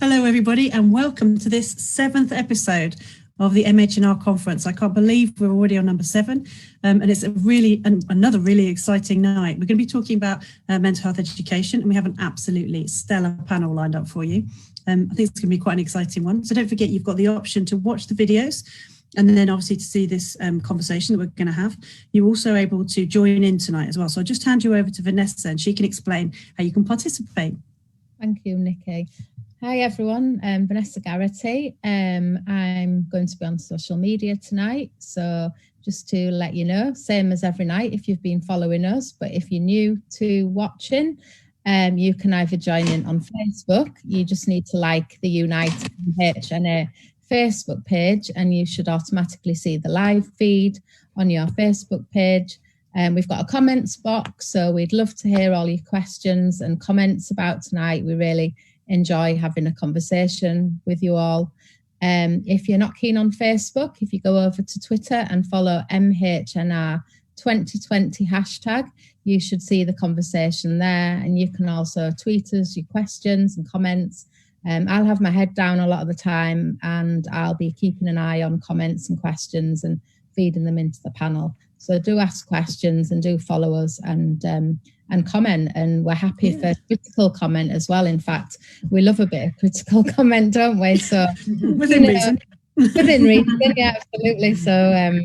Hello, everybody, and welcome to this 7th episode of the MH&R conference. I can't believe we're already on number 7, and it's another really exciting night. We're going to be talking about mental health education, and we have an absolutely stellar panel lined up for you. I think it's going to be quite an exciting one. So don't forget, you've got the option to watch the videos, and then obviously to see this conversation that we're going to have. You're also able to join in tonight as well. So I'll just hand you over to Vanessa, and she can explain how you can participate. Thank you, Nikki. Hi everyone, I'm Vanessa Garrity. I'm going to be on social media tonight, so just to let you know, same as every night if you've been following us, but if you're new to watching, you can either join in on Facebook. You just need to like the Untitled MH&R Facebook page and you should automatically see the live feed on your Facebook page. We've got a comments box, so we'd love to hear all your questions and comments about tonight. We really enjoy having a conversation with you all. If you're not keen on Facebook, if you go over to Twitter and follow MH&R 2020 hashtag, you should see the conversation there, and you can also tweet us your questions and comments. I'll have my head down a lot of the time and I'll be keeping an eye on comments and questions and feeding them into the panel. So do ask questions and do follow us and comment, and we're happy for critical comment as well. In fact, we love a bit of critical comment, don't we? So within reason. Within reason, yeah, absolutely. So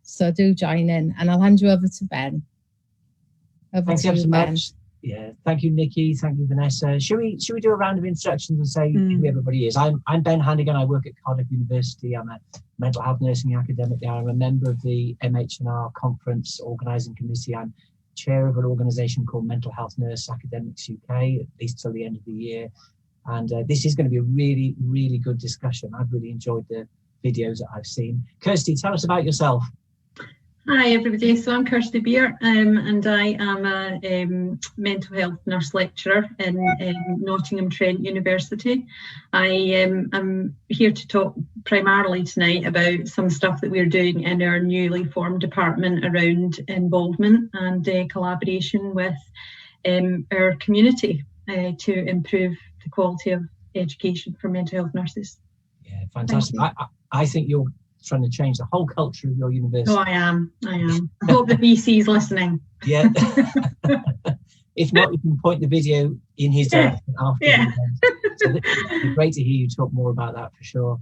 so do join in, and I'll hand you over to Ben. Thanks ever so much. Yeah, thank you, Nikki. Thank you, Vanessa. Should we do a round of introductions and say who everybody is? I'm Ben Hannigan. I work at Cardiff University. I'm a mental health nursing academic there. I'm a member of the MH&R conference organising committee. I'm chair of an organisation called Mental Health Nurse Academics UK, at least till the end of the year. And this is going to be a really, really good discussion. I've really enjoyed the videos that I've seen. Kirsty, tell us about yourself. Hi everybody, so I'm Kirsty Beart and I am a mental health nurse lecturer in Nottingham Trent University. I am here to talk primarily tonight about some stuff that we're doing in our newly formed department around involvement and collaboration with our community to improve the quality of education for mental health nurses. Yeah, fantastic. I think you're trying to change the whole culture of your university. Oh, I am. I hope the VC's listening. Yeah. If not, you can point the video in his direction after. Yeah. So it'd be great to hear you talk more about that for sure.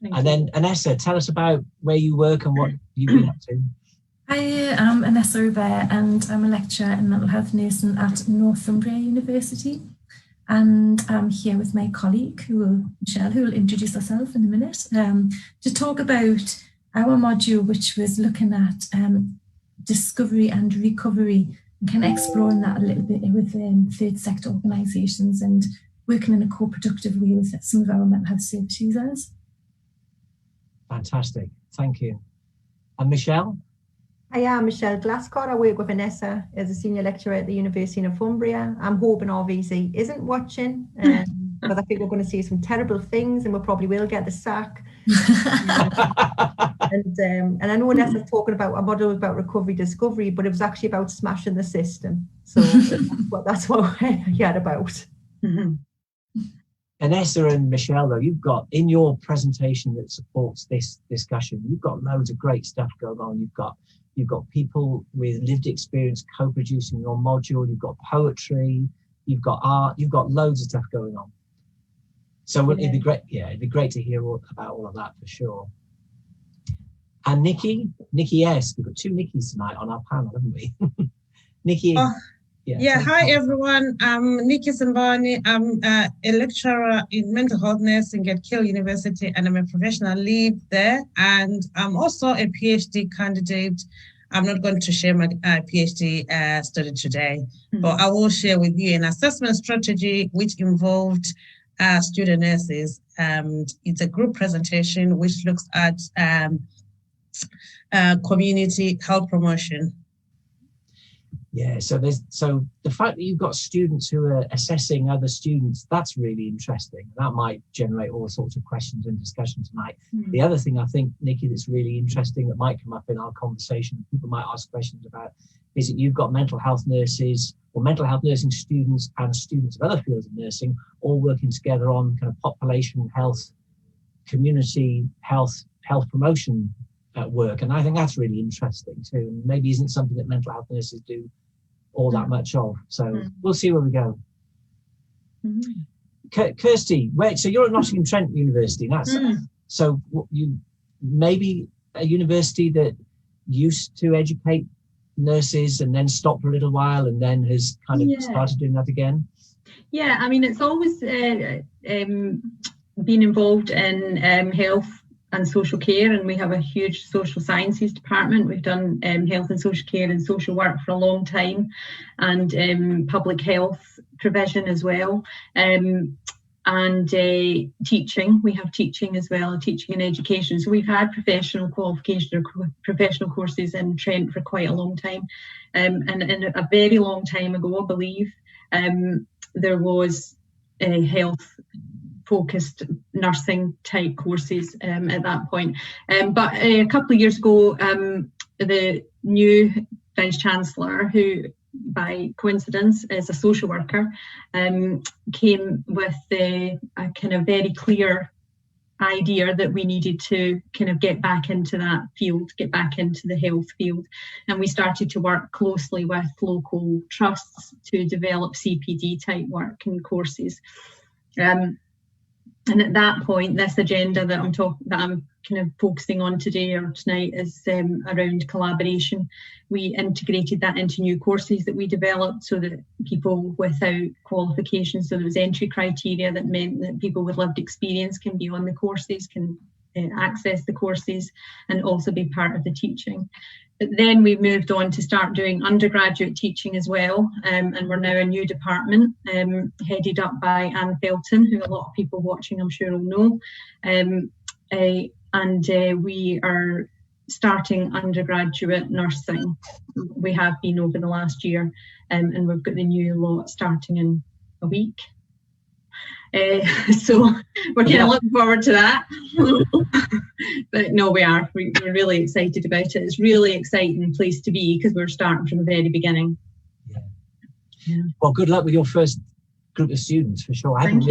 Then Vanessa, tell us about where you work and what you've been up to. Hi, I'm Vanessa Garrity and I'm a lecturer in mental health nursing at Northumbria University. And I'm here with my colleague, Michelle, who will introduce herself in a minute, to talk about our module, which was looking at discovery and recovery, and kind of exploring that a little bit with third sector organisations and working in a co-productive way with some of our mental health service users. Fantastic, thank you. And Michelle? I am Michelle Glascott. I work with Vanessa as a senior lecturer at the University of Northumbria. I'm hoping our VC isn't watching, but I think we're going to see some terrible things and we probably will get the sack. And I know Vanessa's talking about a model about recovery discovery, but it was actually about smashing the system. So that's what we're here about. Mm-hmm. Vanessa and Michelle, though, you've got in your presentation that supports this discussion, you've got loads of great stuff going on. You've got people with lived experience co-producing your module. You've got poetry. You've got art. You've got loads of stuff going on. So it'd be great. Yeah, it'd be great to hear about all of that for sure. And Nikki S. We've got 2 Nikkis tonight on our panel, haven't we? Nikki. Hi everyone. I'm Nikki Sambani. I'm a lecturer in mental health nursing at Keele University, and I'm a professional lead there. And I'm also a PhD candidate. I'm not going to share my PhD study today, but I will share with you an assessment strategy which involved student nurses. It's a group presentation which looks at community health promotion. Yeah, so the fact that you've got students who are assessing other students, that's really interesting. That might generate all sorts of questions and discussion tonight. The other thing I think, Nikki, that's really interesting that might come up in our conversation, people might ask questions about, is that you've got mental health nurses or mental health nursing students and students of other fields of nursing all working together on kind of population health, community health promotion work. And I think that's really interesting too. And maybe isn't something that mental health nurses do all that much of. So we'll see where we go. Kirsty, so you're at Nottingham-Trent University. So you maybe a university that used to educate nurses and then stopped for a little while and then has kind of started doing that again? Yeah, I mean, it's always been involved in health and social care, and we have a huge social sciences department. We've done health and social care and social work for a long time, and public health provision as well. And teaching, we have teaching as well, teaching and education. So we've had professional qualification or professional courses in Trent for quite a long time. And a very long time ago, I believe, there was a health focused nursing type courses at that point. But a couple of years ago, the new Vice Chancellor, who by coincidence is a social worker, came with a kind of very clear idea that we needed to kind of get back into that field, get back into the health field. And we started to work closely with local trusts to develop CPD type work and courses. And at that point, this agenda that I'm kind of focusing on today or tonight is around collaboration. We integrated that into new courses that we developed so that people without qualifications, so there was entry criteria that meant that people with lived experience can be on the courses, can access the courses and also be part of the teaching. But then we moved on to start doing undergraduate teaching as well, and we're now a new department headed up by Anne Felton, who a lot of people watching I'm sure will know, and we are starting undergraduate nursing. We have been over the last year, and we've got the new lot starting in a week. So we're kind of looking forward to that. But no, we're really excited about it. It's really exciting place to be because we're starting from the very beginning. Yeah. Well, good luck with your first group of students for sure. I hadn't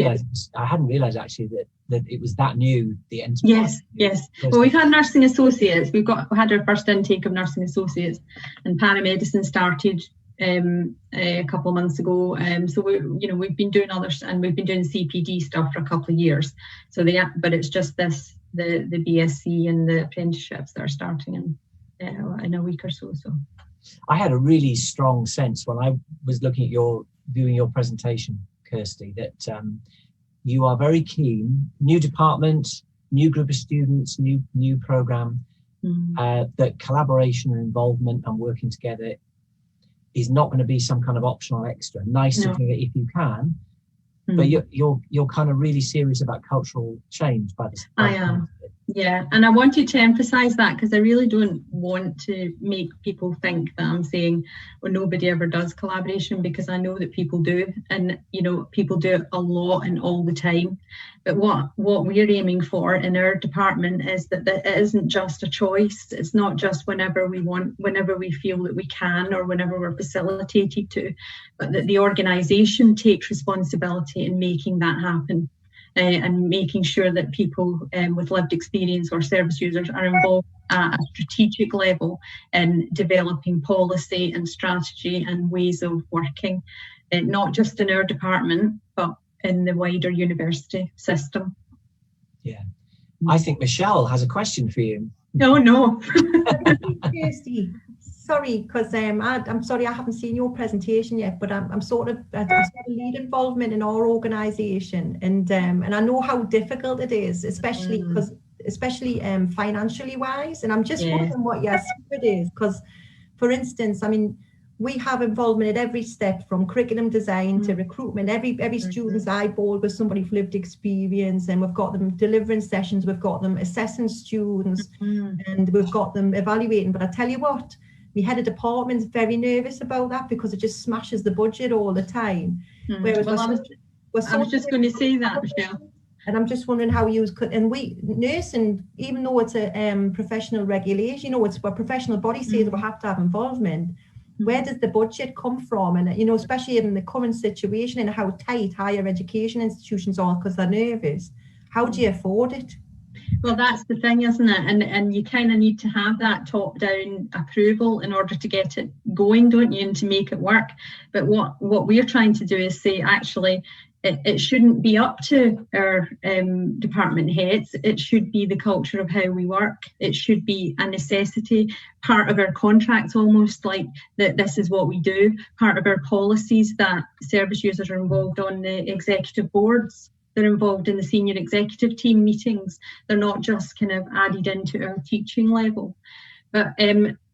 realised actually that it was that new. The enterprise. Yes. Well, we've had nursing associates. We had our first intake of nursing associates, and paramedicine started a couple of months ago. So we've been doing others, and we've been doing CPD stuff for a couple of years. So but it's just the BSc and the apprenticeships that are starting in a week or so. So I had a really strong sense when I was looking at viewing your presentation, Kirsty, that you are very keen. New department, new group of students, new program. That collaboration and involvement and working together is not going to be some kind of optional extra. Nice to do it if you can, but you're kind of really serious about cultural change by this. I am. Yeah, and I wanted to emphasize that because I really don't want to make people think that I'm saying, well, nobody ever does collaboration, because I know that people do, and people do it a lot and all the time. But what we're aiming for in our department is that it isn't just a choice. It's not just whenever we feel that we can, or whenever we're facilitated to, but that the organisation takes responsibility in making that happen. And making sure that people with lived experience or service users are involved at a strategic level in developing policy and strategy and ways of working, not just in our department, but in the wider university system. Yeah. I think Michelle has a question for you. Oh, no. Kirsty, sorry, because I'm sorry I haven't seen your presentation yet, but I'm sort of lead involvement in our organisation, and I know how difficult it is, especially financially wise, and I'm just wondering what your secret is, because, for instance, I mean, we have involvement at every step, from curriculum design to recruitment. Every student's eyeballed with somebody with lived experience, and we've got them delivering sessions, we've got them assessing students, and we've got them evaluating. But I tell you what, we head of department's very nervous about that because it just smashes the budget all the time. Whereas I was just going to say that, Michelle. And I'm just wondering how you could, and we nursing, even though it's a professional regulation, it's a professional body says we have to have involvement. Where does the budget come from? And, you know, especially in the current situation and how tight higher education institutions are because they're nervous, how do you afford it? Well, that's the thing, isn't it? And you kind of need to have that top-down approval in order to get it going, don't you, and to make it work. But what we're trying to do is say, actually, it shouldn't be up to our department heads. It should be the culture of how we work. It should be a necessity, part of our contracts, almost like that this is what we do, part of our policies, that service users are involved on the executive boards. They're involved in the senior executive team meetings. They're not just kind of added into our teaching level. But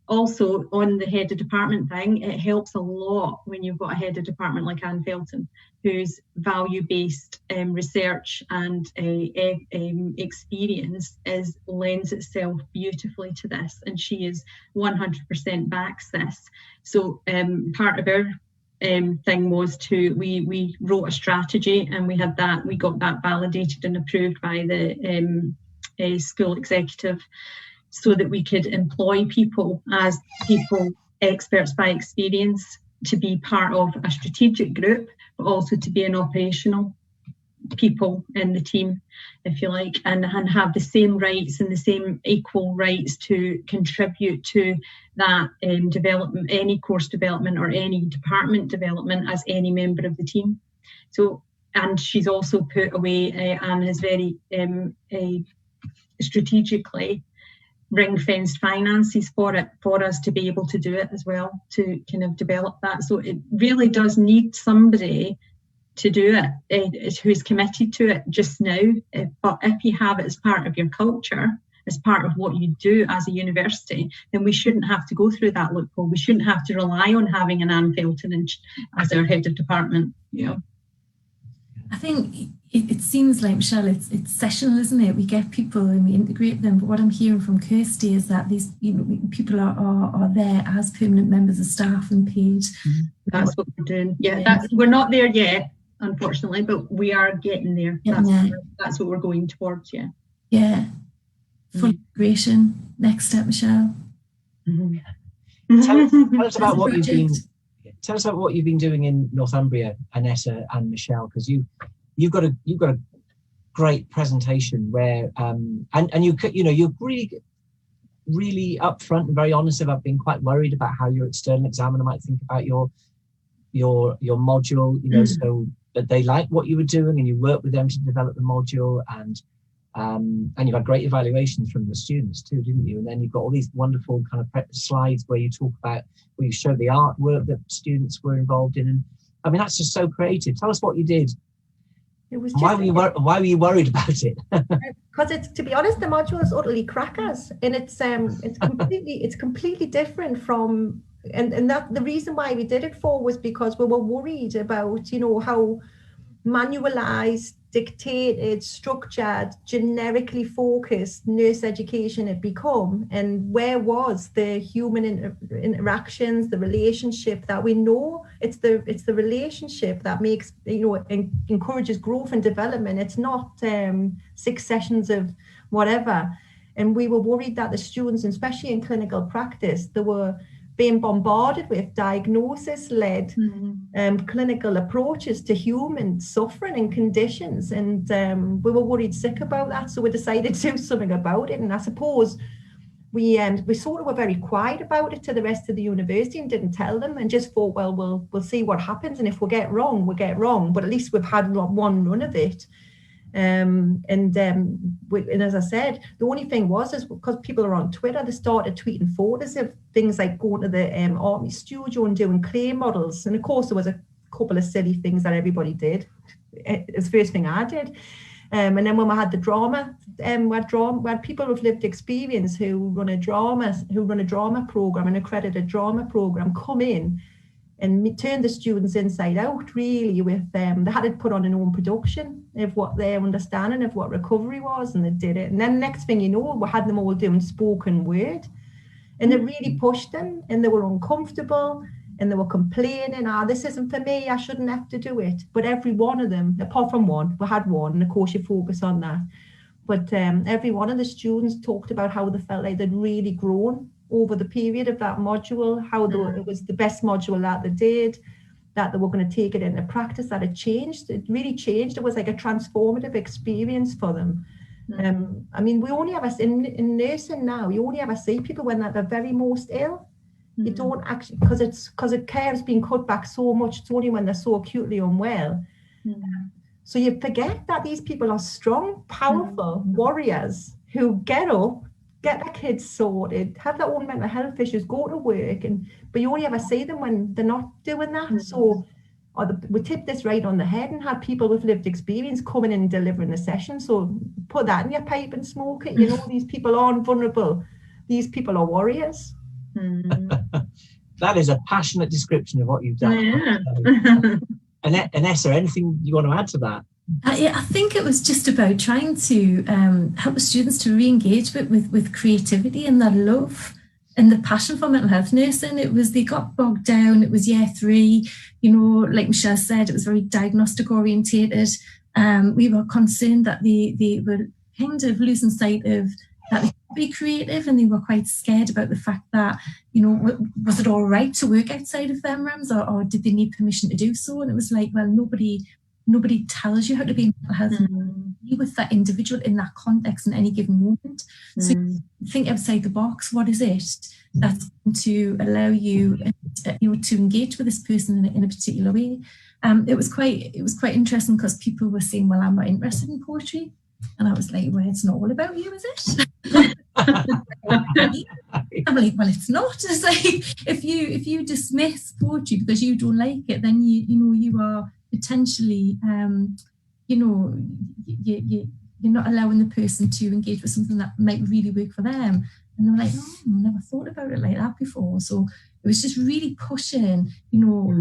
also on the head of department thing, it helps a lot when you've got a head of department like Anne Felton, whose value-based research and experience lends itself beautifully to this, and she is 100% backs this. So part of our thing was we wrote a strategy, and we got that validated and approved by the school executive, so that we could employ people as experts by experience, to be part of a strategic group, but also to be an operational people in the team, if you like, and have the same rights and the same equal rights to contribute to that development, any course development or any department development, as any member of the team. So, and she's also put away, Anne has very strategically ring-fenced finances for us to be able to do it as well, to kind of develop that. So it really does need somebody to do it who's committed to it just now. But if you have it as part of your culture, as part of what you do as a university, then we shouldn't have to go through that loophole. We shouldn't have to rely on having an Anne Felton as our head of department. Yeah. I think it seems like, Michelle, it's sessional, isn't it? We get people and we integrate them. But what I'm hearing from Kirsty is that these people are there as permanent members of staff and paid. That's what we're doing. Yeah, we're not there yet, unfortunately, but we are getting there. That's what we're going towards. Yeah. Yeah. Full integration. Next step, Michelle. Tell us about what you've been. Tell us about what you've been doing in Northumbria, Vanessa and Michelle, because you've got a great presentation where and you're really upfront and very honest about being quite worried about how your external examiner might think about your module, so that they like what you were doing and you work with them to develop the module, and you've had great evaluations from the students too, didn't you? And then you've got all these wonderful kind of slides where you show the artwork that students were involved in. And I mean, that's just so creative. Tell us what you did. It was why were you worried about it? Because to be honest, the module is utterly crackers, and it's completely different from, and that the reason why we did it was because we were worried about how manualized, dictated, structured, generically focused nurse education had become, and where was the human interactions, the relationship that we know. It's the relationship that makes, encourages growth and development. It's not 6 sessions of whatever. And we were worried that the students, especially in clinical practice, they were being bombarded with diagnosis-led clinical approaches to human suffering and conditions. And we were worried sick about that. So we decided to do something about it. And I suppose we sort of were very quiet about it to the rest of the university and didn't tell them, and just thought, well, we'll see what happens. And if we get wrong, we get wrong. But at least we've had one run of it. And as I said, the only thing is because people are on Twitter, they started tweeting photos of things like going to the army studio and doing clay models. And of course, there was a couple of silly things that everybody did. It's the first thing I did. And then when we had the drama, we had people with lived experience who run a drama program, an accredited drama program, come in and turn the students inside out, really, with they had to put on an own production of what their understanding of what recovery was, and they did it. And then next thing you know, we had them all doing spoken word, and it really pushed them, and they were uncomfortable, and they were complaining, this isn't for me, I shouldn't have to do it. But every one of them, apart from one, we had one, and of course you focus on that, but every one of the students talked about how they felt like they'd really grown over the period of that module, how it was the best module that they did, that they were going to take it into practice, that it changed. It really changed. It was like a transformative experience for them. I mean, we only ever, in nursing now, you only ever see people when they're the very most ill. You don't actually, because care has been cut back so much, it's only when they're so acutely unwell. So you forget that these people are strong, powerful warriors who get up, get their kids sorted, have their own mental health issues, go to work, but you only ever see them when they're not doing that. So we tipped this right on the head and had people with lived experience coming in and delivering the session. So put that in your pipe and smoke it. You know, these people aren't vulnerable. These people are warriors. That is a passionate description of what you've done. Vanessa, anything you want to add to that? I think it was just about trying to help the students to re-engage with creativity and their love and the passion for mental health nursing. It was, they got bogged down. It was year 3, you know, like Michelle said, it was very diagnostic orientated. We were concerned that they were kind of losing sight of that they could be creative, and they were quite scared about the fact that, you know, was it all right to work outside of their realms, or did they need permission to do so? And it was like, well, nobody tells you how to be mental health with that individual in that context in any given moment. So think outside the box. What is it that's going to allow you, you know, to engage with this person in a particular way? It was quite interesting because people were saying, well, I'm not interested in poetry. And I was like, well, it's not all about you, is it? I'm like, well, it's not. It's like, if you dismiss poetry because you don't like it, then you are potentially, you're not allowing the person to engage with something that might really work for them. And they're like, oh, I never thought about it like that before. So it was just really pushing, you know,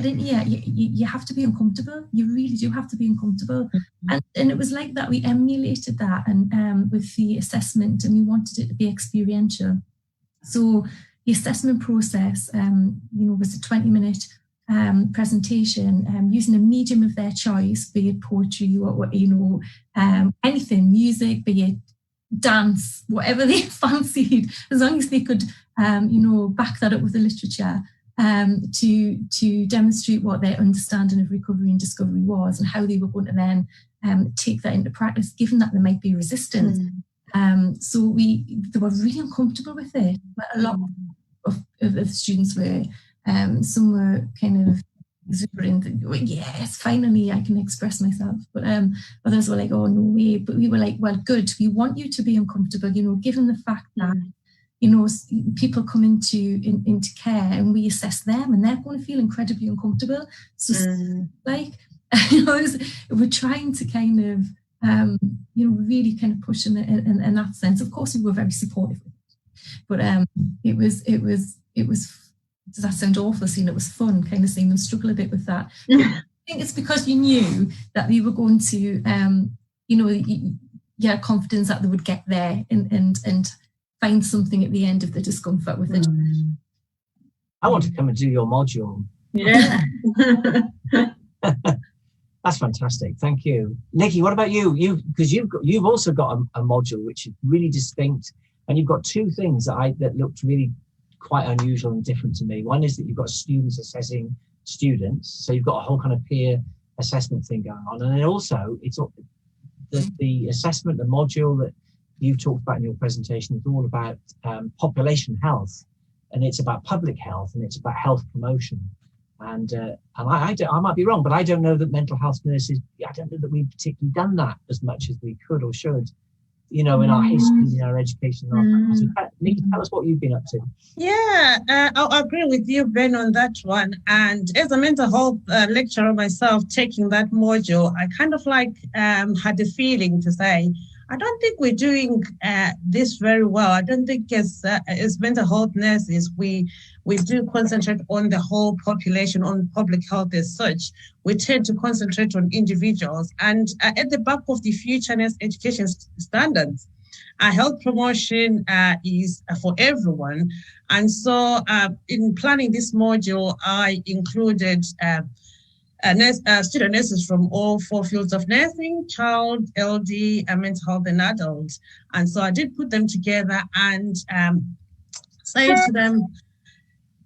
you have to be uncomfortable. You really do have to be uncomfortable. And it was like that. We emulated that and with the assessment, and we wanted it to be experiential. So the assessment process, was a 20-minute presentation using a medium of their choice, be it poetry or anything, music, be it dance, whatever they fancied, as long as they could back that up with the literature, to demonstrate what their understanding of recovery and discovery was, and how they were going to then take that into practice, given that there might be resistance. So they were really uncomfortable with it. But a lot of the students were. Some were kind of exuberant, yes, finally I can express myself. But others were like, oh, no way. But we were like, well, good. We want you to be uncomfortable, given the fact that, people come into care and we assess them and they're going to feel incredibly uncomfortable. So we're trying to kind of, really kind of push in that sense. Of course, we were very supportive of it. But it was does that sound awful? Seeing it was fun, kind of seeing them struggle a bit with that. I think it's because you knew that we were going to, you had confidence that they would get there and find something at the end of the discomfort with it. I want to come and do your module. Yeah. That's fantastic. Thank you. Nikki, what about you? Because you've also got a module which is really distinct, and you've got 2 things that looked really quite unusual and different to me. One is that you've got students assessing students, so you've got a whole kind of peer assessment thing going on, and then also it's the assessment, the module that you've talked about in your presentation is all about population health, and it's about public health, and it's about health promotion. And I might be wrong, but I don't know that mental health nurses, I don't know that we've particularly done that as much as we could or should. In our history, in our education. So, Nikki, tell us what you've been up to. Yeah, I agree with you, Ben, on that one. And as a mental health lecturer myself, taking that module, I kind of had a feeling to say, I don't think we're doing this very well. I don't think as mental health nurses, we do concentrate on the whole population, on public health as such. We tend to concentrate on individuals. And at the back of the future nurse education standards, health promotion is for everyone. And so in planning this module, I included student nurses from all 4 fields of nursing: child, LD, mental health, and adult. And so I did put them together, and say to them,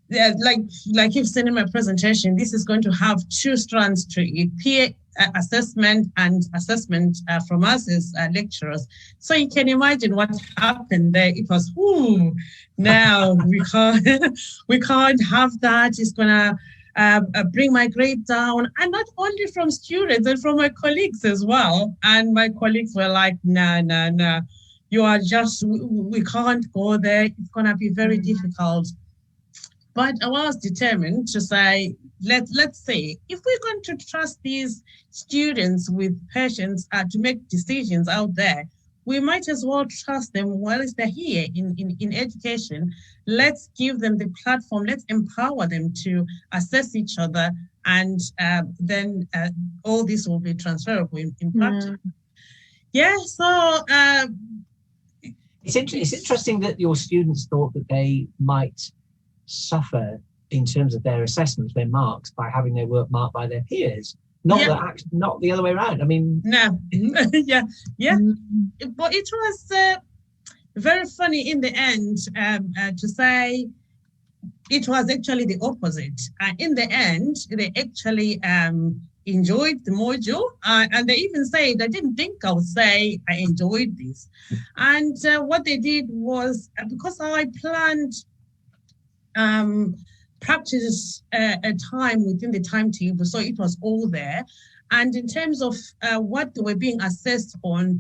yeah, like you've seen in my presentation, this is going to have two strands to it: peer assessment and assessment from us as lecturers. So you can imagine what happened there. It was, now we can't have that. It's gonna bring my grade down, and not only from students and from my colleagues as well. And my colleagues were like, no, you are just, we can't go there. It's gonna be very difficult. But I was determined to say, let's say, if we're going to trust these students with patients to make decisions out there, we might as well trust them while they're here in education. Let's give them the platform. Let's empower them to assess each other, and then all this will be transferable in practice. Yeah, so it's interesting that your students thought that they might suffer in terms of their assessments, their marks, by having their work marked by their peers. Not the other way around. I mean, no, yeah. But it was very funny in the end to say it was actually the opposite. In the end, they actually enjoyed the module, and they even said, I didn't think I would say I enjoyed this. And what they did was, because I planned practice a time within the timetable, so it was all there. And in terms of what they were being assessed on,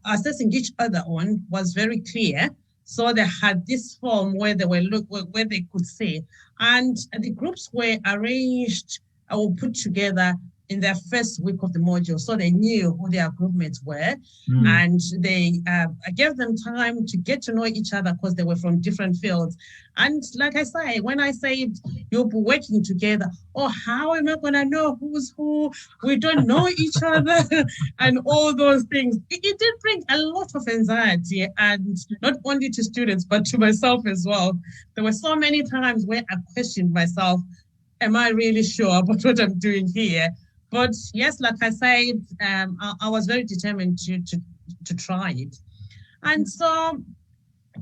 assessing each other on was very clear. So they had this form where they were where they could see, and the groups were arranged or put together in their first week of the module, so they knew who their group mates were, and they gave them time to get to know each other because they were from different fields. And like I say, when I said you'll be working together, how am I going to know who's who? We don't know each other, and all those things. It did bring a lot of anxiety, and not only to students, but to myself as well. There were so many times where I questioned myself, am I really sure about what I'm doing here? But yes, like I said, I was very determined to try it. And so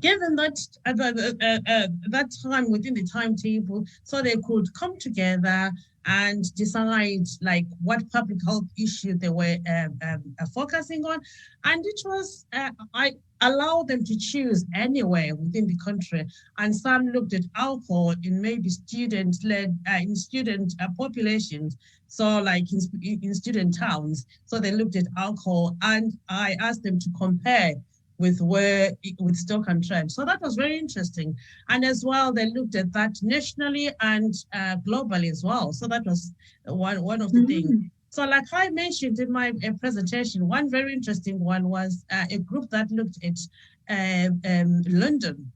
given that that time within the timetable, so they could come together and decide like what public health issue they were focusing on. And it was, I allowed them to choose anywhere within the country. And some looked at alcohol in maybe student-led, in student populations. So like in student towns. So they looked at alcohol, and I asked them to compare with Stoke-on-Trent. So that was very interesting. And as well, they looked at that nationally and globally as well. So that was one of the things. So like I mentioned in my presentation, one very interesting one was a group that looked at London,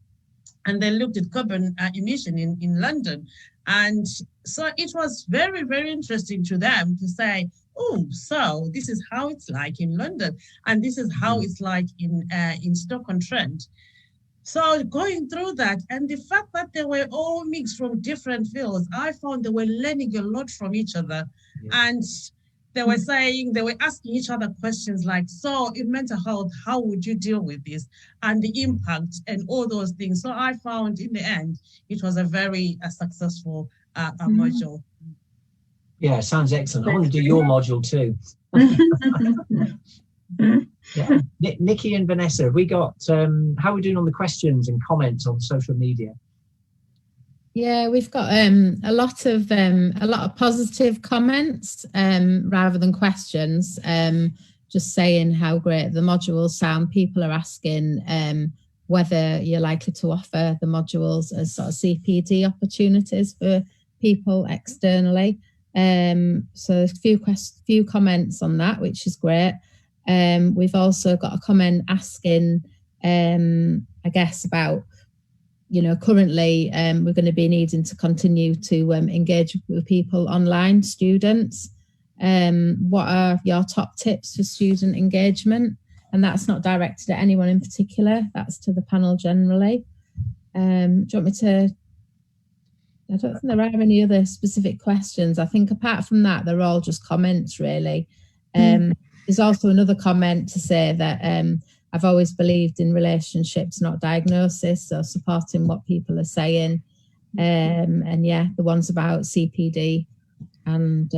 and they looked at carbon emission in London. And so it was very, very interesting to them to say, so this is how it's like in London, and this is how it's like in Stoke-on-Trent. So going through that, and the fact that they were all mixed from different fields, I found they were learning a lot from each other. And they were saying, they were asking each other questions like, so in mental health, how would you deal with this? And the impact and all those things. So I found in the end, it was a very successful module. Yeah, sounds excellent. I want to do your module too. Yeah. Nikki and Vanessa, have we got, how are we doing on the questions and comments on social media? Yeah, we've got a lot of positive comments rather than questions. Just saying how great the modules sound. People are asking whether you're likely to offer the modules as sort of CPD opportunities for people externally. So a few comments on that, which is great. We've also got a comment asking, I guess, about, currently we're going to be needing to continue to engage with people online, students. What are your top tips for student engagement? And that's not directed at anyone in particular, that's to the panel generally. Do you want me to? I don't think there are any other specific questions. I think apart from that, they're all just comments really. There's also another comment to say that I've always believed in relationships, not diagnosis, so supporting what people are saying. And yeah, the ones about CPD and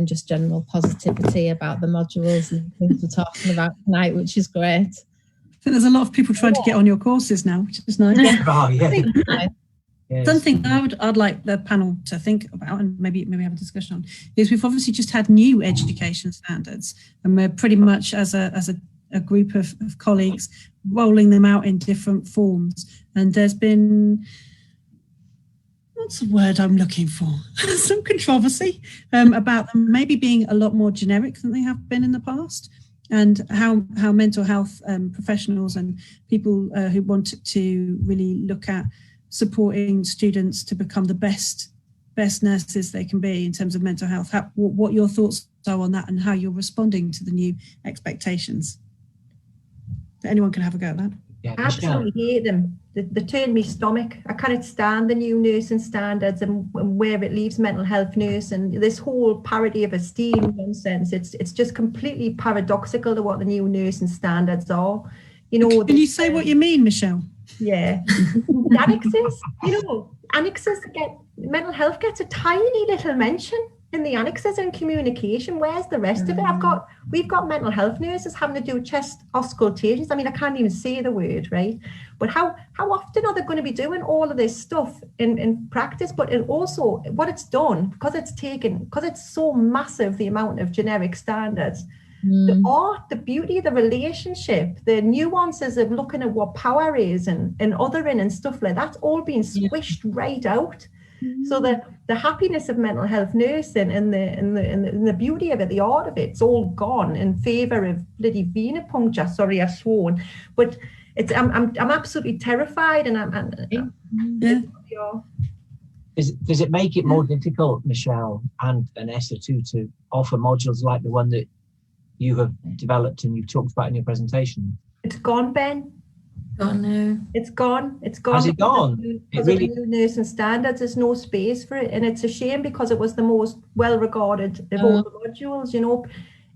just general positivity about the modules and things we're talking about tonight, which is great. I think there's a lot of people trying to get on your courses now, which is nice. Oh, yeah. Something I'd like the panel to think about, and maybe have a discussion on, is we've obviously just had new education standards, and we're pretty much as a group of colleagues rolling them out in different forms. And there's been, what's the word I'm looking for? Some controversy about them maybe being a lot more generic than they have been in the past, and how mental health professionals and people who want to really look at supporting students to become the best nurses they can be in terms of mental health. What your thoughts are on that, and how you're responding to the new expectations. Anyone can have a go at that. Yeah, I absolutely hate them. They turn me stomach. I can't stand the new nursing standards and where it leaves mental health nurse, and this whole parody of esteem nonsense. It's just completely paradoxical to what the new nursing standards are. You know, can you say what you mean, Michelle? Yeah, annexes. You know, annexes get mental health gets a tiny little mention in the annexes and communication. Where's the rest of it? We've got mental health nurses having to do chest auscultations. I mean, I can't even say the word, right? But how often are they going to be doing all of this stuff in practice? But it also, what it's done, because it's so massive, the amount of generic standards, the art, the beauty, the relationship, the nuances of looking at what power is and othering and stuff like that's all being squished right out. So the happiness of mental health nursing and the beauty of it, the art of it's all gone in favour of bloody venipuncture. Sorry, I've sworn, but it's I'm absolutely terrified, and Does it make it more difficult, Michelle and Vanessa, to offer modules like the one that you have developed and you've talked about in your presentation? It's gone, Ben. Oh no. It's gone. Has it gone? Because of the new nursing standards, there's no space for it. And it's a shame, because it was the most well-regarded of all the modules, you know.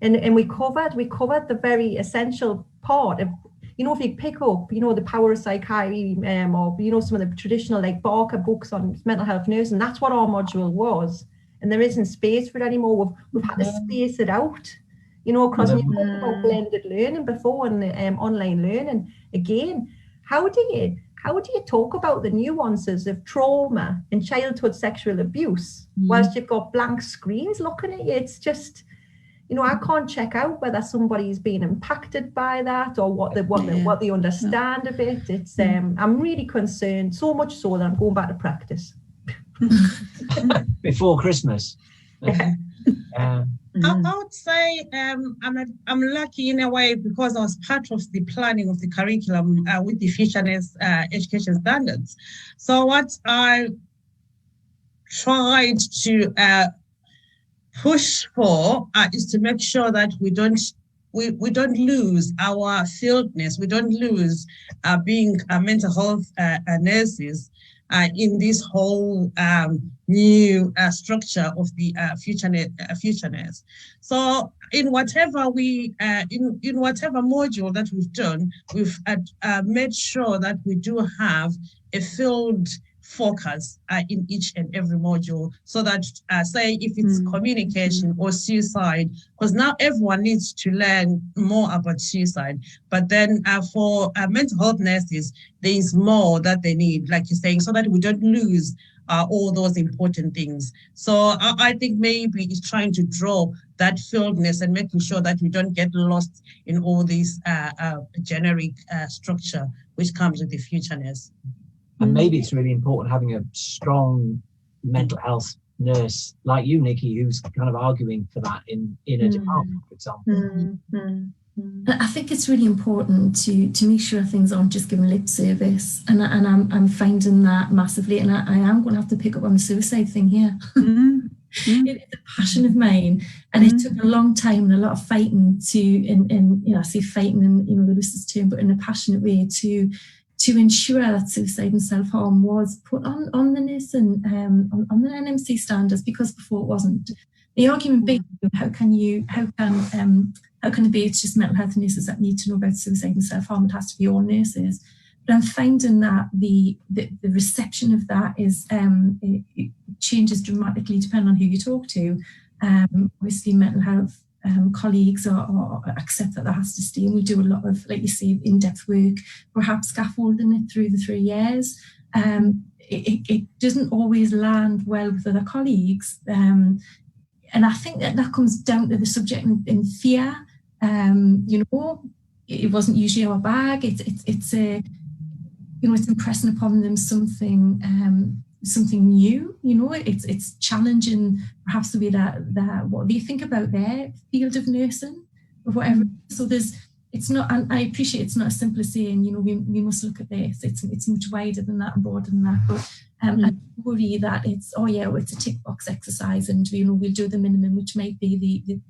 And we covered the very essential part of, you know, if you pick up, you know, the power of psychiatry, or, you know, some of the traditional like Barker books on mental health nursing, that's what our module was. And there isn't space for it anymore. We've had to space it out. You know, across you talked about blended learning before, and online learning. Again, how do you talk about the nuances of trauma and childhood sexual abuse whilst you've got blank screens looking at you? It's just, you know, I can't check out whether somebody's been impacted by that or what they understand of it. It's I'm really concerned, so much so that I'm going back to practice before Christmas. I would say I'm lucky in a way, because I was part of the planning of the curriculum with the future-ness education standards. So what I tried to push for is to make sure that we don't lose our fieldness, we don't lose being mental health nurses in this whole new structure of the future-ness. So in whatever in whatever module that we've done, we've made sure that we do have a field focus in each and every module, so that say if it's communication or suicide, because now everyone needs to learn more about suicide, but then for mental health nurses, there is more that they need, like you're saying, so that we don't lose all those important things. So I think maybe it's trying to draw that fieldness and making sure that we don't get lost in all this generic structure which comes with the future-ness. And maybe it's really important having a strong mental health nurse like you, Nikki, who's kind of arguing for that in a department, for example. I think it's really important to make sure things aren't just given lip service, and I'm finding that massively, and I am going to have to pick up on the suicide thing here. It is a passion of mine, and it took a long time and a lot of fighting I say fighting in the loosest term, but in a passionate way to ensure that suicide and self-harm was put on the nursing, on the NMC standards, because before it wasn't. the argument being, how can it be it's just mental health nurses that need to know about suicide and self-harm? It has to be all nurses. But I'm finding that the reception of that is it changes dramatically depending on who you talk to. Obviously, mental health colleagues accept that has to stay, and we do a lot of, like you say, in-depth work, perhaps scaffolding it through the 3 years. It doesn't always land well with other colleagues, and I think that comes down to the subject in fear. It wasn't usually our bag. It's impressing upon them something new. It's challenging perhaps the way that what they think about their field of nursing or whatever. So it's not, and I appreciate it's not as simple as saying, we must look at this. It's much wider than that and broader than that. But I worry that it's a tick box exercise, and we'll do the minimum, which might be the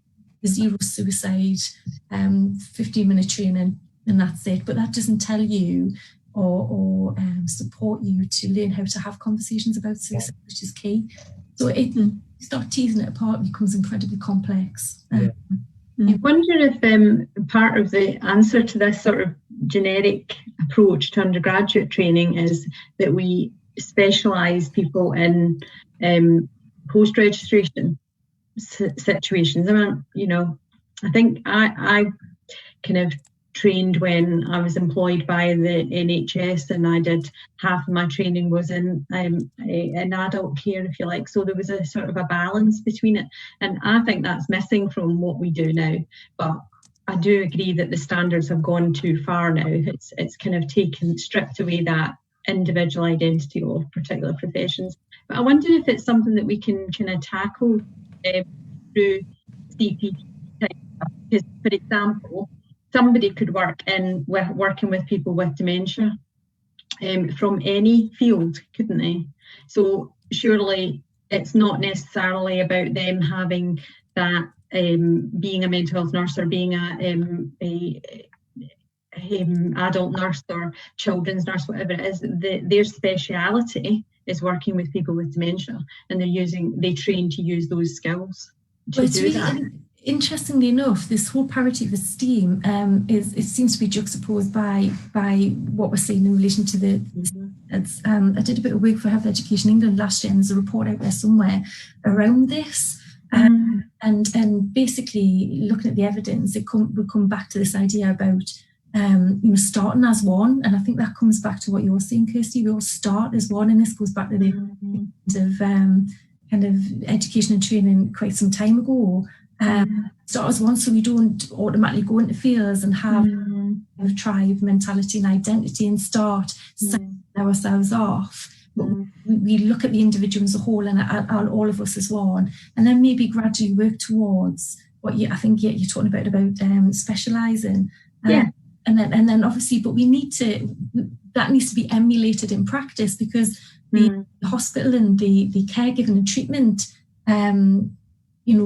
zero suicide 15-minute training, and that's it. But that doesn't tell you or support you to learn how to have conversations about suicide, which is key. So you start teasing it apart, it becomes incredibly complex. I wonder if part of the answer to this sort of generic approach to undergraduate training is that we specialise people in post-registration situations. I think I kind of trained when I was employed by the NHS, and I did half of my training was in adult care, if you like. So there was a sort of a balance between it, and I think that's missing from what we do now. But I do agree that the standards have gone too far now. It's kind of stripped away that individual identity of particular professions. But I wonder if it's something that we can kind of tackle through CPD. Because, for example, somebody could working with people with dementia from any field, couldn't they? So surely it's not necessarily about them having that being a mental health nurse or being a adult nurse or children's nurse, whatever it is. Their speciality is working with people with dementia, and they train to use those skills to do that. Interestingly enough, this whole parity of esteem it seems to be juxtaposed by what we're seeing in relation to the. I did a bit of work for Health Education England last year, and there's a report out there somewhere around this. And basically, looking at the evidence, we come back to this idea about starting as one, and I think that comes back to what you're saying, Kirsty. We all start as one, and this goes back to the kind of education and training quite some time ago. Start as one, so we don't automatically go into fields and have a tribe mentality and identity and start setting ourselves off. But we look at the individual as a whole, and at all of us as one, and then maybe gradually work towards what I think you're talking about specialising. And then obviously, but that needs to be emulated in practice, because the hospital and the caregiving and treatment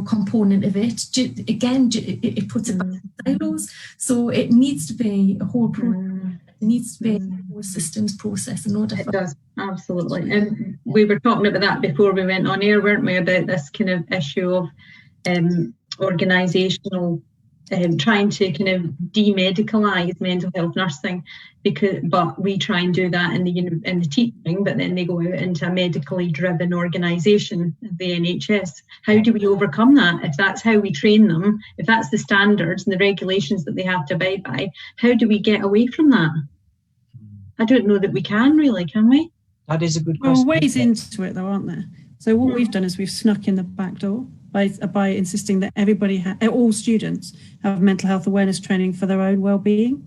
component of it, again, it puts it back in silos. So it needs to be a whole process. It needs to be a whole systems process in order for... It does, absolutely. And we were talking about that before we went on air, weren't we, about this kind of issue of organisational, trying to kind of demedicalise mental health nursing, but we try and do that in the teaching, but then they go out into a medically driven organisation, the NHS. How do we overcome that? If that's how we train them, if that's the standards and the regulations that they have to abide by, how do we get away from that? I don't know that we can really, can we? That is a good question. Well, ways into it though, aren't there? So what we've done is we've snuck in the back door by insisting that all students have mental health awareness training for their own well-being.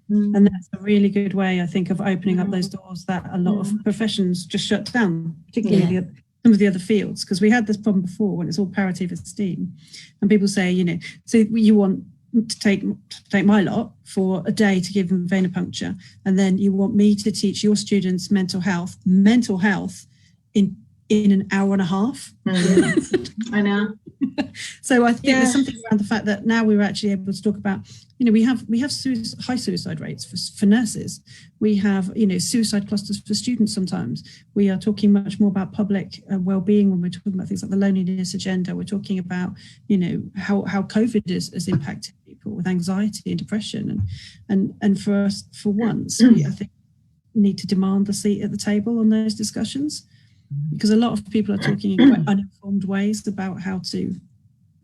And that's a really good way, I think, of opening up those doors that a lot of professions just shut down, particularly some of the other fields, because we had this problem before when it's all parity of esteem, and people say, so you want to take my lot for a day to give them venipuncture, and then you want me to teach your students mental health in an hour and a half. I know. So I think there's something around the fact that now we're actually able to talk about, we have high suicide rates for nurses. We have, suicide clusters for students sometimes. We are talking much more about public well-being when we're talking about things like the loneliness agenda. We're talking about, how COVID has impacted people with anxiety and depression. And for us, for once, I think we need to demand a seat at the table on those discussions, because a lot of people are talking in quite uninformed ways about how to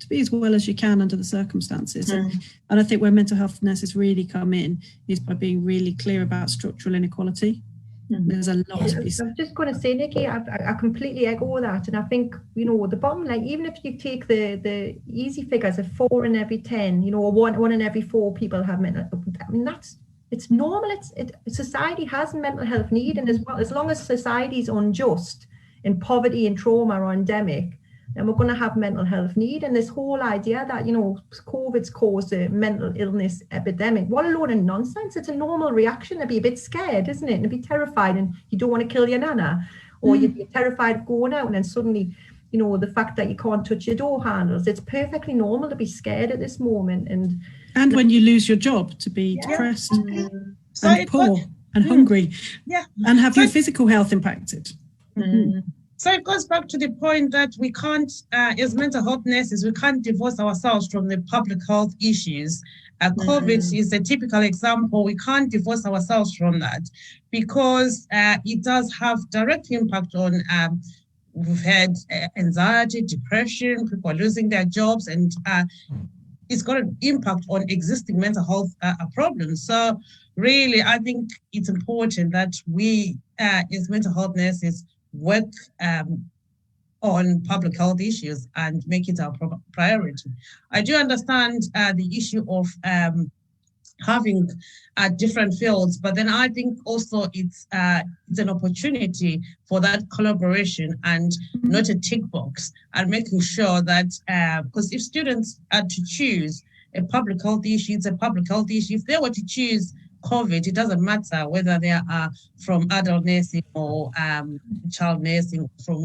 be as well as you can under the circumstances. And I think where mental health nurses really come in is by being really clear about structural inequality. There's a lot to be said. I was just going to say, Nikki, I completely echo that. And I think, the bottom line, even if you take the easy figures of 4 in every 10, or one in every 4 people have mental health, it's normal. Society has a mental health need. And as long as society is unjust and poverty and trauma are endemic, then we're going to have mental health need. And this whole idea that, COVID's caused a mental illness epidemic, what a load of nonsense. It's a normal reaction to be a bit scared, isn't it? And to be terrified, and you don't want to kill your nana, or you'd be terrified of going out, and then suddenly, the fact that you can't touch your door handles. It's perfectly normal to be scared at this moment. And when you lose your job, to be depressed and poor and hungry, and have your physical health impacted. So it goes back to the point that we can't, as mental health nurses, we can't divorce ourselves from the public health issues. COVID is a typical example. We can't divorce ourselves from that, because it does have direct impact on, we've had anxiety, depression, people are losing their jobs, and it's got an impact on existing mental health problems. So really, I think it's important that we, as mental health nurses, work on public health issues and make it our priority. I do understand the issue of having different fields, but then I think also it's an opportunity for that collaboration and not a tick box, and making sure that, because if students are to choose a public health issue, it's a public health issue. If they were to choose COVID, it doesn't matter whether they are from adult nursing or child nursing, from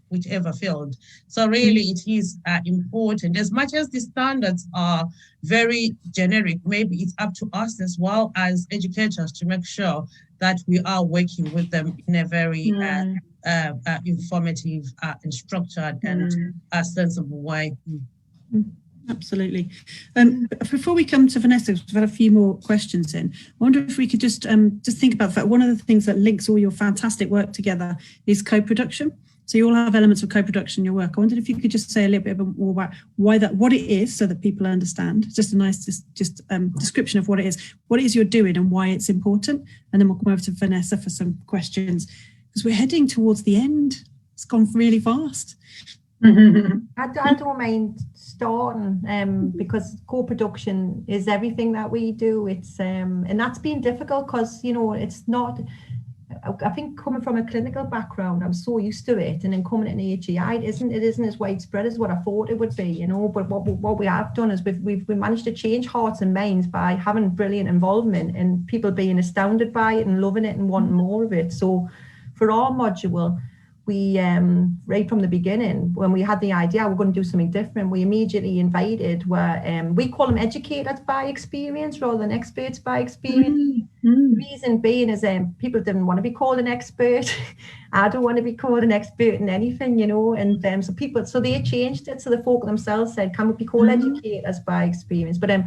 whichever field. So really it is important, as much as the standards are very generic, maybe it's up to us as well as educators to make sure that we are working with them in a very informative and structured and sensible way. Absolutely. Before we come to Vanessa, we've had a few more questions in. I wonder if we could just think about the fact one of the things that links all your fantastic work together is co-production. So you all have elements of co-production in your work. I wondered if you could just say a little bit more about what it is, so that people understand. Just a nice description of what it is you're doing and why it's important. And then we'll come over to Vanessa for some questions, because we're heading towards the end. It's gone really fast. I don't mind starting, because co-production is everything that we do. It's and that's been difficult because it's not. I think coming from a clinical background, I'm so used to it, and then coming in AGI, it isn't as widespread as what I thought it would be. But what we have done is we've managed to change hearts and minds by having brilliant involvement and people being astounded by it and loving it and wanting more of it. So for our module, we right from the beginning, when we had the idea we're going to do something different, we immediately invited we call them educators by experience rather than experts by experience. The reason being is people didn't want to be called an expert. I don't want to be called an expert in anything, and so they changed it. So the folk themselves said, can we be called educators by experience? But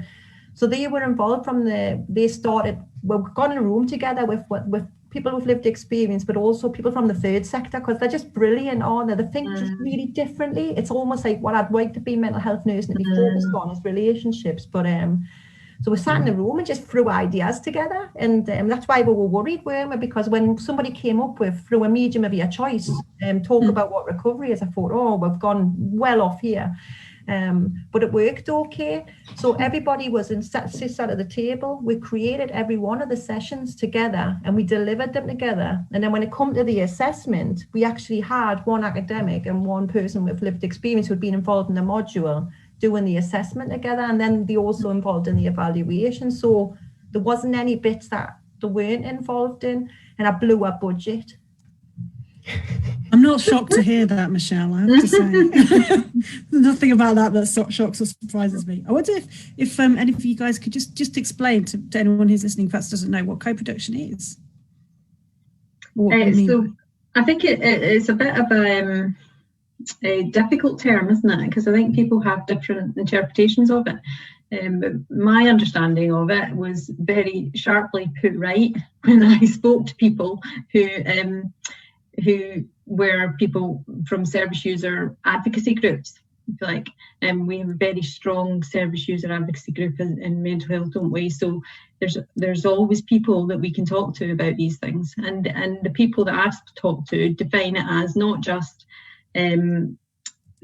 so they were involved we got in a room together with people with lived experience, but also people from the third sector, because they're just brilliant, aren't they? They think just really differently. It's almost like what I'd like to be mental health nurse and to be focused on is relationships. But so we sat in the room and just threw ideas together, and that's why we were worried, weren't we? Because when somebody came up with, through a medium of your choice, talk about what recovery is, I thought, oh, we've gone well off here. But it worked okay. So everybody was sat at the table. We created every one of the sessions together and we delivered them together. And then when it come to the assessment, we actually had one academic and one person with lived experience who'd been involved in the module doing the assessment together. And then they also involved in the evaluation. So there wasn't any bits that they weren't involved in. And I blew our budget. I'm not shocked to hear that, Michelle, I have to say. Nothing about that shocks or surprises me. I wonder if any of you guys could just explain to anyone who's listening, perhaps doesn't know, what co-production is. So I think it's a bit of a difficult term, isn't it? Because I think people have different interpretations of it. My understanding of it was very sharply put right when I spoke to people who were people from service user advocacy groups. Like, we have a very strong service user advocacy group in mental health, don't we? So there's always people that we can talk to about these things, and the people that I've talked to define it as not just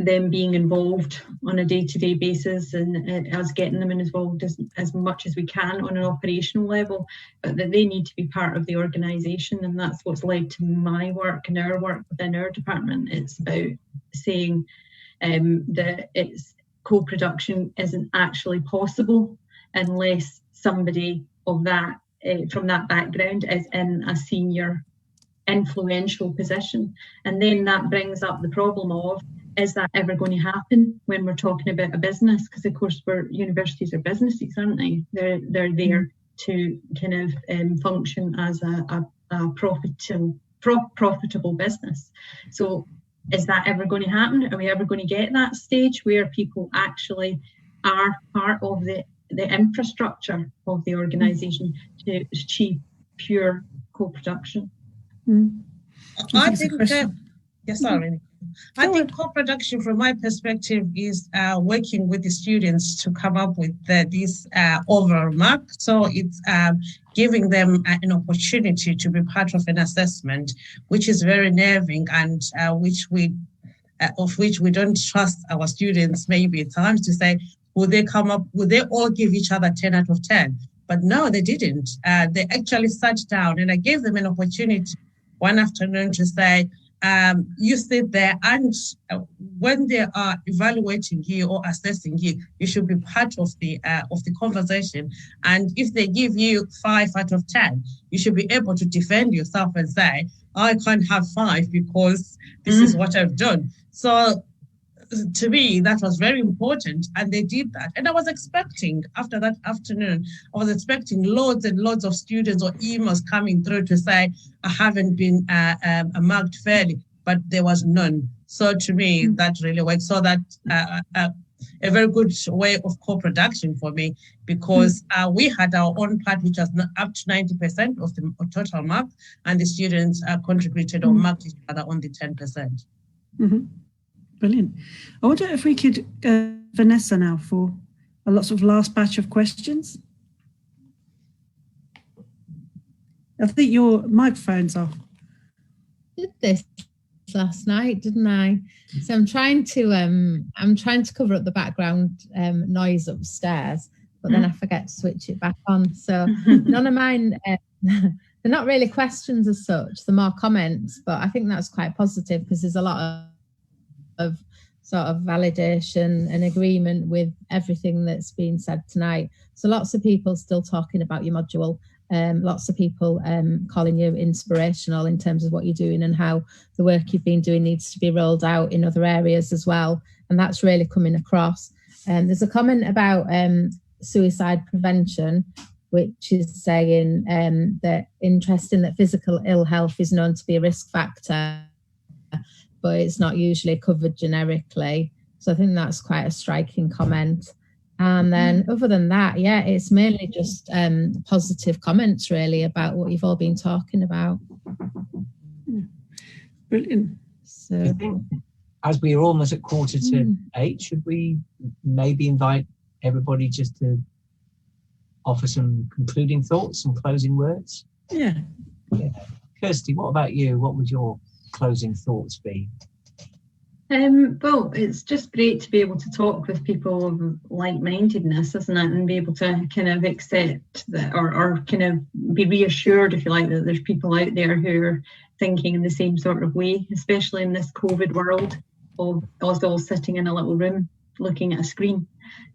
them being involved on a day-to-day basis and us getting them involved as much as we can on an operational level, but that they need to be part of the organisation. And that's what's led to my work and our work within our department. It's about saying that it's co-production isn't actually possible unless somebody of that from that background is in a senior influential position. And then that brings up the problem of, is that ever going to happen when we're talking about a business? Because of course universities are businesses, aren't they? They're there to kind of function as a profitable business. So is that ever going to happen? Are we ever going to get that stage where people actually are part of the infrastructure of the organisation to achieve pure co-production? I think I think co-production, from my perspective, is working with the students to come up with this overall mark. So it's giving them an opportunity to be part of an assessment, which is very nerving, and of which we don't trust our students maybe at times to say, would they all give each other 10 out of 10? But no, they didn't. They actually sat down, and I gave them an opportunity one afternoon to say, you sit there, and when they are evaluating you or assessing you, you should be part of the conversation. And if they give you 5 out of 10, you should be able to defend yourself and say, I can't have 5 because this is what I've done. So to me, that was very important, and they did that. And I was expecting, after that afternoon, I was expecting loads and loads of students or emails coming through to say, I haven't been marked fairly, but there was none. So to me, that really worked. So that a very good way of co-production for me, because we had our own part, which was up to 90% of the total mark, and the students contributed or marked each other on the 10%. Mm-hmm. Brilliant. I wonder if we could go Vanessa now for a lot of last batch of questions. I think your microphone's off. Did this last night, didn't I? So I'm trying to cover up the background noise upstairs, but then I forget to switch it back on. So none of mine, they're not really questions as such, they're more comments, but I think that's quite positive because there's a lot of sort of validation and agreement with everything that's been said tonight. So lots of people still talking about your module, lots of people calling you inspirational in terms of what you're doing and how the work you've been doing needs to be rolled out in other areas as well. And that's really coming across. There's a comment about suicide prevention, which is saying that interesting that physical ill health is known to be a risk factor, but it's not usually covered generically. So I think that's quite a striking comment. And then other than that, yeah, it's mainly just positive comments really about what you've all been talking about. Brilliant. So I think as we're almost at 7:45, should we maybe invite everybody just to offer some concluding thoughts, some closing words? Yeah. Kirsty, what about you? What would your closing thoughts be? Well, it's just great to be able to talk with people of like-mindedness, isn't it? And be able to kind of accept that or kind of be reassured, if you like, that there's people out there who are thinking in the same sort of way, especially in this COVID world of us all sitting in a little room looking at a screen.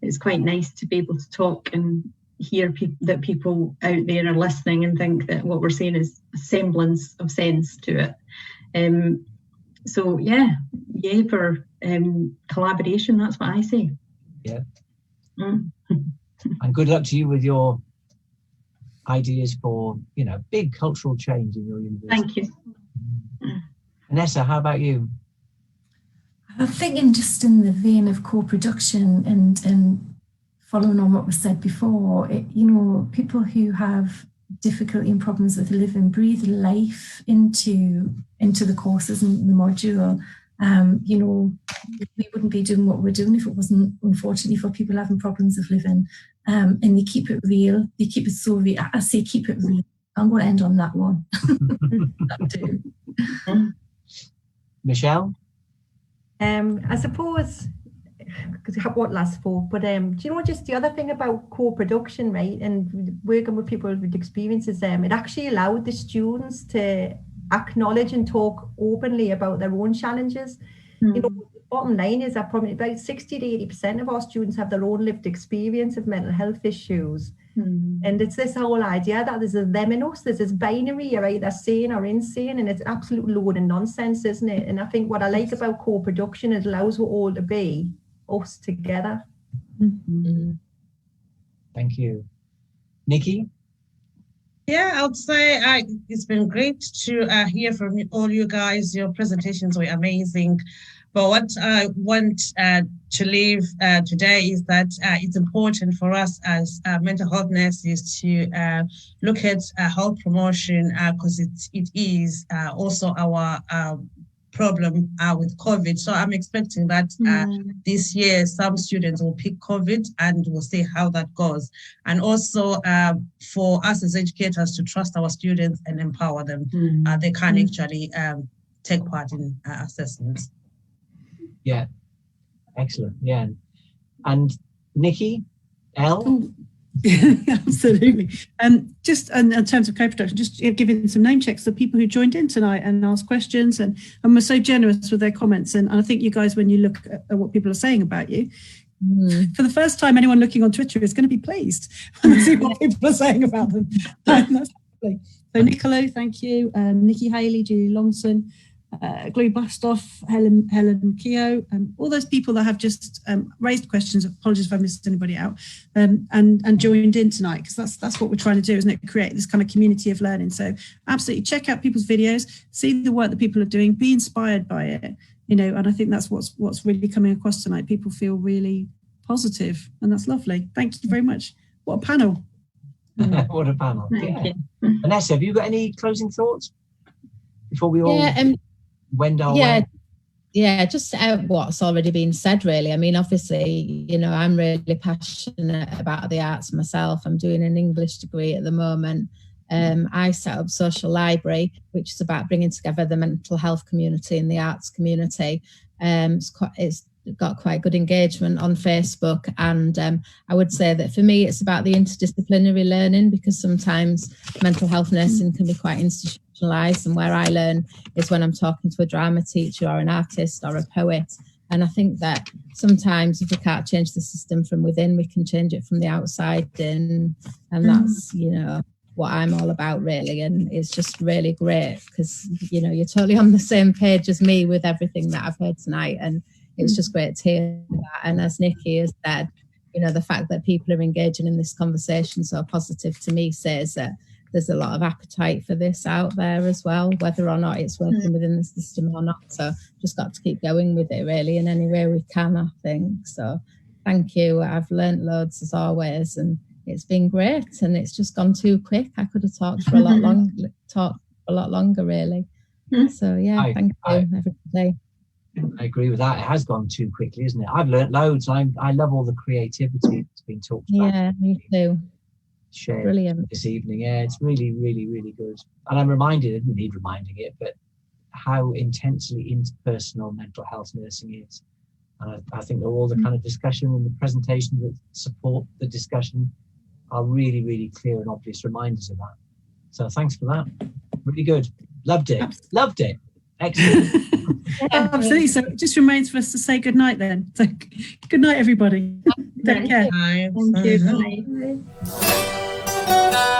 It's quite nice to be able to talk and hear that people out there are listening and think that what we're saying is a semblance of sense to it. So yeah for collaboration. That's what I say. Yeah. And good luck to you with your ideas for, big cultural change in your university. Thank you. Vanessa, how about you? I'm thinking just in the vein of co-production and following on what was said before, people who have difficulty and problems with living breathe life into the courses and the module. We wouldn't be doing what we're doing if it wasn't, unfortunately, for people having problems of living. And they keep it real. They keep it so real. I say keep it real. I'm going to end on that one. Michelle? I suppose, what last spoke, but do you know just the other thing about co-production, right, and working with people with experiences, it actually allowed the students to acknowledge and talk openly about their own challenges. The bottom line is that probably about 60 to 80% of our students have their own lived experience of mental health issues. And it's this whole idea that there's a them and us, there's this binary, you're either sane or insane, and it's an absolute load of nonsense, isn't it? And I think what I like about co-production, it allows us all to be us together. Thank you. Nikki? Yeah, I would say it's been great to hear from all you guys. Your presentations were amazing. But what I want to leave today is that it's important for us as mental health nurses to look at health promotion, because it is also our problem with COVID. So I'm expecting that this year some students will pick COVID and we'll see how that goes. And also for us as educators to trust our students and empower them. They can actually take part in assessments. Yeah, excellent. Yeah. And Nikki, Elle? Absolutely. Just in terms of co-production, just giving some name checks to people who joined in tonight and asked questions and were so generous with their comments. And I think you guys, when you look at what people are saying about you, for the first time, anyone looking on Twitter is going to be pleased when they see what people are saying about them. That's lovely. So Niccolo, thank you. Nikki Haley, Julie Longson, Glue Bastoff, Helen Keogh, all those people that have just raised questions. Apologies if I missed anybody out, and joined in tonight, because that's what we're trying to do, isn't it? Create this kind of community of learning. So absolutely check out people's videos, see the work that people are doing, be inspired by it, and I think that's what's really coming across tonight. People feel really positive, and that's lovely. Thank you very much. What a panel. What a panel. Yeah. Vanessa, have you got any closing thoughts before we all wend our way? Yeah, just what's already been said, really. I mean, obviously, I'm really passionate about the arts myself. I'm doing an English degree at the moment. I set up Social Library, which is about bringing together the mental health community and the arts community. It's got quite good engagement on Facebook, and I would say that for me it's about the interdisciplinary learning, because sometimes mental health nursing can be quite institutionalized, and where I learn is when I'm talking to a drama teacher or an artist or a poet. And I think that sometimes if we can't change the system from within, we can change it from the outside in, and that's what I'm all about, really. And it's just really great because you're totally on the same page as me with everything that I've heard tonight, and it's just great to hear that. And as Nikki has said, the fact that people are engaging in this conversation so positive, to me says that there's a lot of appetite for this out there as well, whether or not it's working within the system or not. So just got to keep going with it, really, in any way we can, I think. So thank you. I've learnt loads as always, and it's been great, and it's just gone too quick. I could have talked for a lot longer, really. So yeah, thank you, everybody. I agree with that. It has gone too quickly, isn't it? I've learnt loads. I love all the creativity that's been talked about. Yeah, me too. Shared Brilliant. This evening. Yeah, it's really, really, really good. And I'm reminded, I didn't need reminding it, but how intensely interpersonal mental health nursing is. And I think that all the kind of discussion and the presentations that support the discussion are really, really clear and obvious reminders of that. So thanks for that. Really good. Loved it. Loved it. Excellent. Absolutely. So it just remains for us to say good night then. So good night, everybody. Take care. Bye. Thank you. Bye.